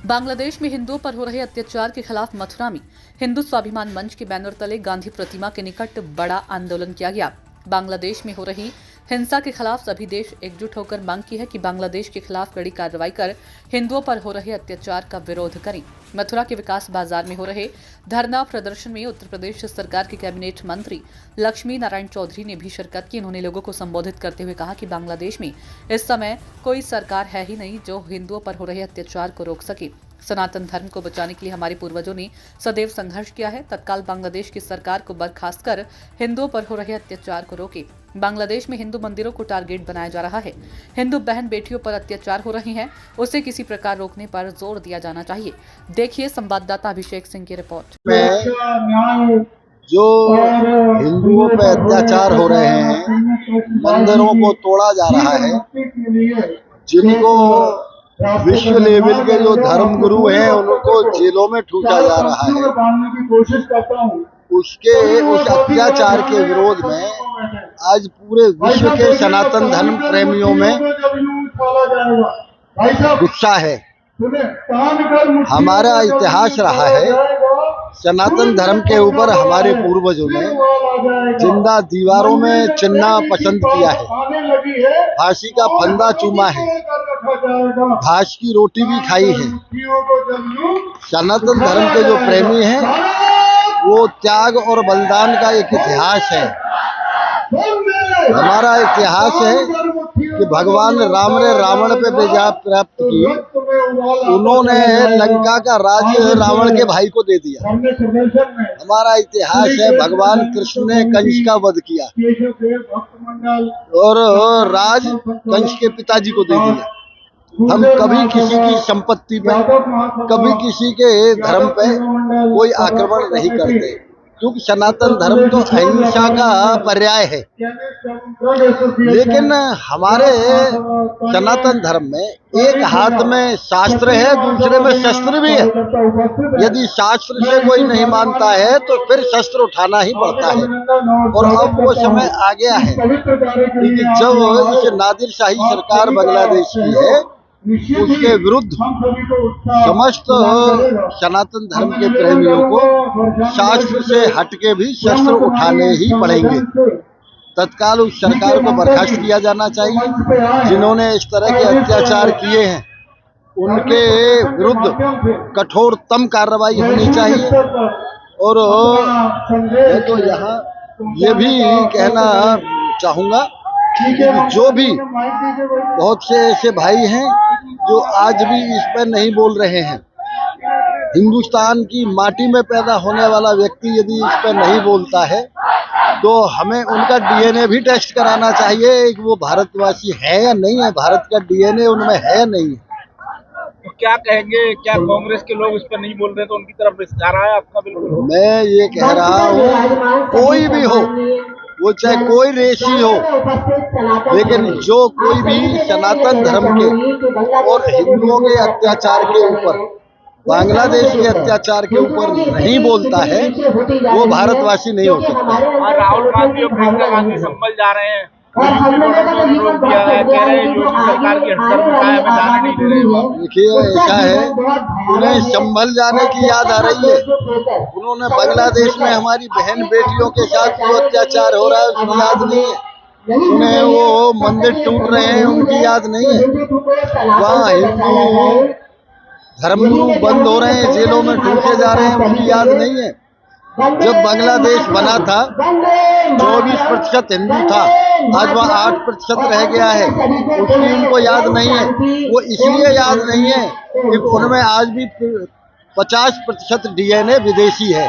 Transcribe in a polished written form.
बांग्लादेश में हिंदुओं पर हो रहे अत्याचार के खिलाफ मथुरा में हिंदू स्वाभिमान मंच के बैनर तले गांधी प्रतिमा के निकट बड़ा आंदोलन किया गया। बांग्लादेश में हो रही हिंसा के खिलाफ सभी देश एकजुट होकर मांग की है कि बांग्लादेश के खिलाफ कड़ी कार्रवाई कर हिंदुओं पर हो रहे अत्याचार का विरोध करें। मथुरा के विकास बाजार में हो रहे धरना प्रदर्शन में उत्तर प्रदेश सरकार के कैबिनेट मंत्री लक्ष्मी नारायण चौधरी ने भी शिरकत की। उन्होंने लोगों को संबोधित करते हुए कहा कि बांग्लादेश में इस समय कोई सरकार है ही नहीं जो हिंदुओं पर हो रहे अत्याचार को रोक सके। सनातन धर्म को बचाने के लिए हमारे पूर्वजों ने सदैव संघर्ष किया है। तत्काल बांग्लादेश की सरकार को बर्खास्त कर हिंदुओं पर हो रहे अत्याचार को रोके। बांग्लादेश में हिंदू मंदिरों को टारगेट बनाया जा रहा है। हिंदू बहन बेटियों पर अत्याचार हो रहे हैं, उसे किसी प्रकार रोकने पर जोर दिया जाना चाहिए। देखिए संवाददाता अभिषेक सिंह की रिपोर्ट। जो हिंदुओं पे अत्याचार हो रहे हैं, मंदिरों को तोड़ा जा रहा है, जिनको विश्व लेवल के जो धर्म गुरु हैं उनको जेलों में ठूसा जा रहा है, उस अत्याचार के विरोध में आज पूरे विश्व के सनातन धर्म प्रेमियों में गुस्सा है। हमारा इतिहास रहा है, सनातन धर्म के ऊपर हमारे पूर्वजों ने जिंदा दीवारों में चिन्हना पसंद किया है, फांसी का फंदा चूमा है, घास की रोटी भी खाई है। सनातन धर्म के जो प्रेमी हैं वो त्याग और बलिदान का एक इतिहास है। हमारा इतिहास है कि भगवान राम ने रावण पे विजय प्राप्त की, उन्होंने लंका का राज्य रावण के भाई को दे दिया। हमारा इतिहास है भगवान कृष्ण ने कंस का वध किया और राज कंस के पिताजी को दे दिया। हम कभी किसी की संपत्ति पे, कभी किसी के धर्म पे कोई आक्रमण नहीं करते, क्योंकि सनातन धर्म तो अहिंसा का पर्याय है। लेकिन हमारे सनातन धर्म में एक हाथ में शास्त्र है, दूसरे में शस्त्र भी है। यदि शास्त्र से कोई नहीं मानता है तो फिर शस्त्र उठाना ही पड़ता है। और अब वो समय आ गया है कि जब इस नादिरशाही सरकार बांग्लादेश की है, उसके विरुद्ध समस्त सनातन धर्म के प्रेमियों को शास्त्र से हटके भी शस्त्र उठाने ही पड़ेंगे। तत्काल उस सरकार को बर्खास्त किया जाना चाहिए। जिन्होंने इस तरह के अत्याचार किए हैं उनके विरुद्ध कठोरतम कार्रवाई होनी चाहिए। और मैं तो यहाँ ये भी कहना चाहूँगा कि जो भी बहुत से ऐसे भाई हैं जो आज भी इस पर नहीं बोल रहे हैं, हिंदुस्तान की माटी में पैदा होने वाला व्यक्ति यदि इस पर नहीं बोलता है तो हमें उनका डीएनए भी टेस्ट कराना चाहिए कि वो भारतवासी है या नहीं है, भारत का डीएनए उनमें है या नहीं है। तो क्या कहेंगे, क्या कांग्रेस के लोग इस पर नहीं बोल रहे तो उनकी तरफ जा रहा है आपका? बिल्कुल मैं ये कह रहा हूँ, कोई भी हो, वो चाहे कोई रेसी हो, लेकिन जो कोई भी सनातन धर्म के और हिंदुओं के अत्याचार के ऊपर, बांग्लादेश के अत्याचार के ऊपर नहीं बोलता है वो भारतवासी नहीं हो सकता। राहुल गांधी और प्रियंका गांधी संभल जा रहे हैं, रोक दिया है, कह रहे हैं योगी सरकार की हटकर हमें जाने नहीं दे रहे। देखिए ऐसा है, उन्हें संभल जाने की याद आ रही है। उन्होंने बांग्लादेश में हमारी बहन बेटियों के साथ जो अत्याचार हो रहा है उसकी याद नहीं है। उन्हें वो मंदिर टूट रहे हैं उनकी याद नहीं है। वहाँ हिंदू धर्मगुरु बंद हो रहे हैं, जेलों में ठूसे जा रहे हैं, उनकी याद नहीं है। जब बांग्लादेश बना था 24% हिंदू था, आज वहाँ 8% रह गया है, उसकी उनको याद नहीं है। वो इसलिए याद नहीं है कि उनमें आज भी 50% डीएनए विदेशी है।